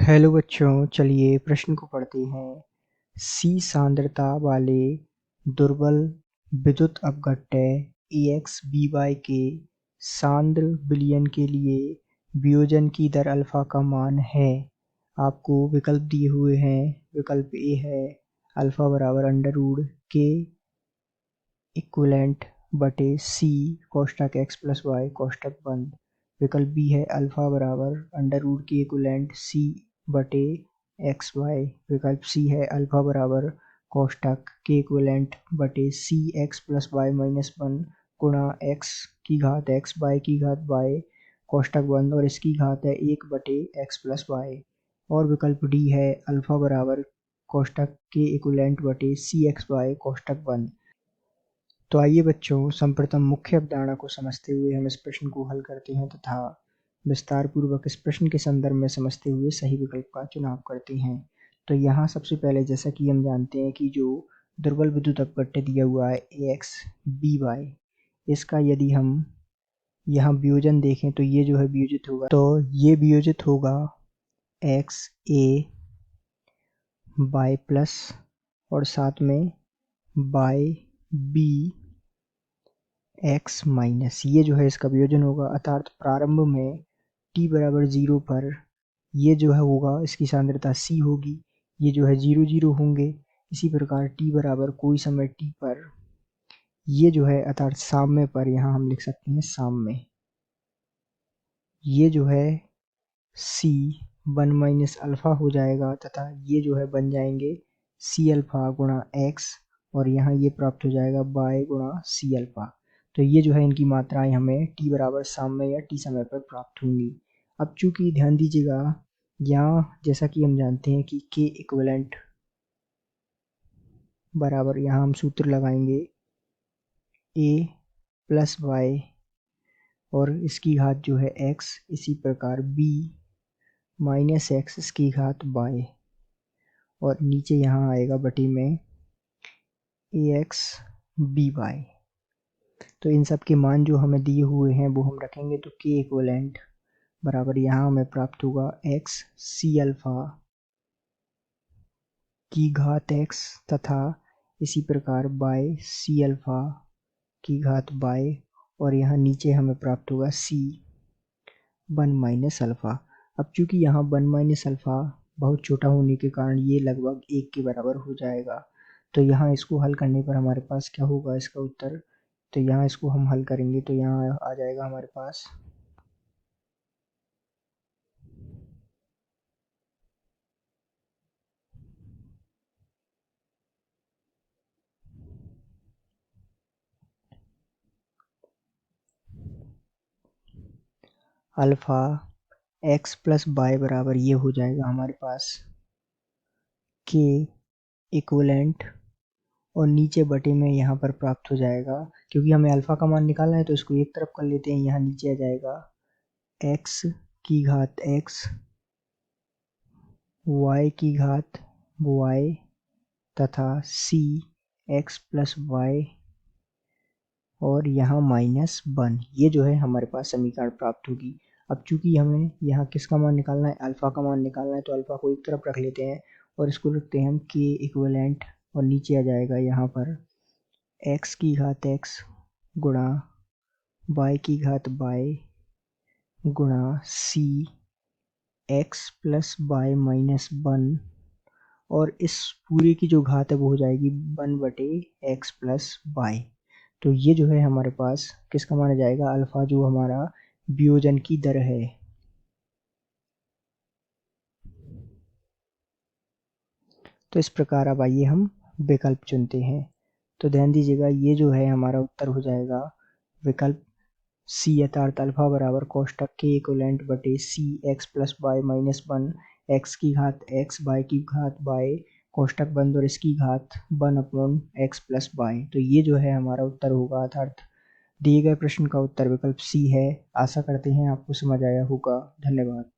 Hello बच्चों, चलिए प्रश्न को पढ़ते हैं। सी सांद्रता वाले दुर्बल विद्युत अपघट्य AXBY के सांद्र विलयन के लिए वियोजन की दर अल्फा का मान है। आपको विकल्प दिए हुए हैं। विकल्प ए है अल्फा बराबर अंडर रूट के इक्विवेलेंट बटे सी कोष्टक x प्लस वाई कोष्टक बंद। विकल्प बी है अल्फा बराबर अंडर रूट के इक्विवेलेंट सी बटे एक्स वाई। विकल्प सी है अल्फा बराबर कोष्टक के इक्विवेलेंट बटे c x plus y minus one गुणा एक्स की घात एक्स वाई की घात वाई कोष्टक बंद और इसकी घात है 1 बटे एक्स प्लस वाई। और विकल्प डी है अल्फा बराबर कोष्टक के इक्विवेलेंट बटे सी एक्स वाई कोष्टक बंद। तो आइए बच्चों, सर्वप्रथम मुख्य अवधारणा को समझते हुए हम इस प्रश्न को हल करते हैं तथा विस्तार पूर्वक इस प्रश्न के संदर्भ में समझते हुए सही विकल्प का चुनाव करते हैं। तो यहाँ सबसे पहले जैसा कि हम जानते हैं कि जो दुर्बल विद्युत अपघट्य दिया हुआ है AXBY, इसका यदि हम यहाँ वियोजन देखें तो ये जो है वियोजित होगा, तो ये वियोजित होगा XA बाय प्लस और साथ में बाय बी एक्स माइनस, ये जो है इसका वियोजन होगा। अर्थात प्रारंभ में t बराबर 0 पर ये जो है होगा, इसकी सांद्रता c होगी, ये जो है 0 0 होंगे। इसी प्रकार t बराबर कोई समय t पर ये जो है अर्थात साम्य पर, यहाँ हम लिख सकते हैं साम्य, ये जो है c 1 माइनस अल्फा हो जाएगा तथा ये जो है बन जाएंगे c अल्फा गुणा x और यहाँ ये प्राप्त हो जाएगा y गुणा c अल्फा। तो ये जो है इनकी मात्राएं हमें t बराबर साम्य या t समय पर प्राप्त होंगी। अब चूंकि ध्यान दीजिएगा, यहाँ जैसा कि हम जानते हैं कि k इक्विवेलेंट बराबर, यहाँ हम सूत्र लगाएंगे a प्लस वाई और इसकी घात जो है x, इसी प्रकार b माइनस एक्स इसकी घात y और नीचे यहाँ आएगा बटी में AXBY। तो इन सब के मान जो हमें दिए हुए हैं वो हम रखेंगे, तो k इक्विवेलेंट बराबर यहाँ हमें प्राप्त होगा x c अल्फा की घात x तथा इसी प्रकार y c अल्फा की घात y और यहाँ नीचे हमें प्राप्त होगा c 1 माइनस अल्फा। अब चूंकि यहाँ 1 माइनस अल्फा बहुत छोटा होने के कारण ये लगभग 1 के बराबर हो जाएगा। तो यहाँ इसको हल करने पर हमारे पास क्या होगा इसका उत्तर, तो यहाँ इसको हम हल करेंगे तो यहाँ आ जाएगा हमारे पास अल्फा x प्लस वाई बराबर ये हो जाएगा हमारे पास k इक्विवेलेंट और नीचे बटे में यहाँ पर प्राप्त हो जाएगा, क्योंकि हमें अल्फा का मान निकालना है तो इसको एक तरफ कर लेते हैं। यहाँ नीचे आ जाएगा x की घात x y की घात y तथा c x प्लस वाई और यहाँ माइनस 1, ये जो है हमारे पास समीकरण प्राप्त होगी। अब चूंकि हमें यहाँ किसका मान निकालना है, अल्फा का मान निकालना है, तो अल्फा को एक तरफ रख लेते हैं और इसको रखते हैं हम k इक्विवेलेंट और नीचे आ जाएगा यहाँ पर x की घात x गुणा y की घात y गुणा c x plus y minus 1 और इस पूरे की जो घात है वो हो जाएगी 1 बटे एक्स प्लस वाई। तो ये जो है हमारे पास किसका माना जाएगा, अल्फा जो हमारा वियोजन की दर है। तो इस प्रकार अब आइए हम विकल्प चुनते हैं। तो ध्यान दीजिएगा, ये जो है हमारा उत्तर हो जाएगा विकल्प सी अर्थात अल्फा बराबर कोष्टक के इक्विवेलेंट बटे c x plus y minus 1 x की घात एक्स वाई की घात वाई कोष्टक बंद और इसकी घात 1 अपॉन एक्स प्लस वाई। तो ये जो है हमारा उत्तर होगा, अर्थात दिए गए प्रश्न का उत्तर विकल्प सी है। आशा करते हैं आपको समझ आया होगा। धन्यवाद।